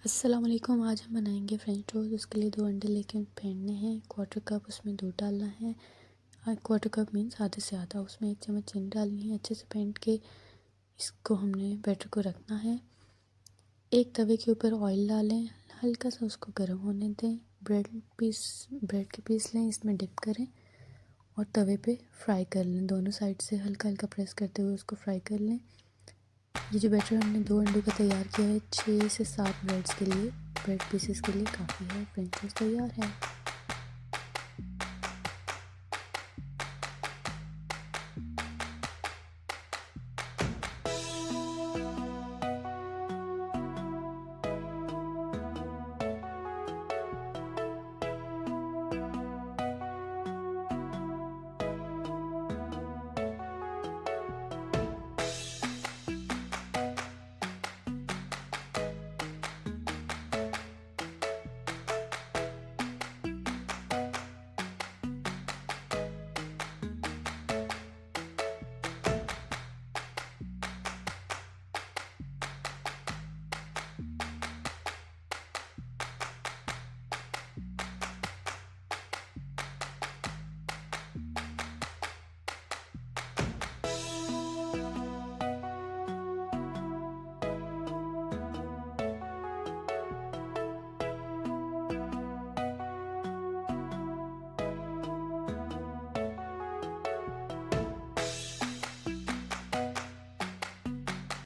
अस्सलाम वालेकुम। आज हम बनाएंगे फ्रेंच टोस्ट। उसके लिए 2 अंडे लेके फेंटने हैं। क्वार्टर कप उसमें दूध डालना है। क्वार्टर कप मीन्स आधे से आधा। उसमें 1 चम्मच चीनी डालनी है। अच्छे से फेंट के इसको हमने बैटर को रखना है। एक तवे के ऊपर ऑयल डालें, हल्का सा उसको गर्म होने दें। ब्रेड के पीस लें, इसमें डिप करें और तवे पे फ्राई कर लें। दोनों साइड से हल्का हल्का प्रेस करते हुए उसको फ्राई कर लें। ये जो बैटर हमने 2 अंडों का तैयार किया है, 6 से 7 ब्रेड पीसेस के लिए काफ़ी है। फ्रेंच टोस्ट तैयार है।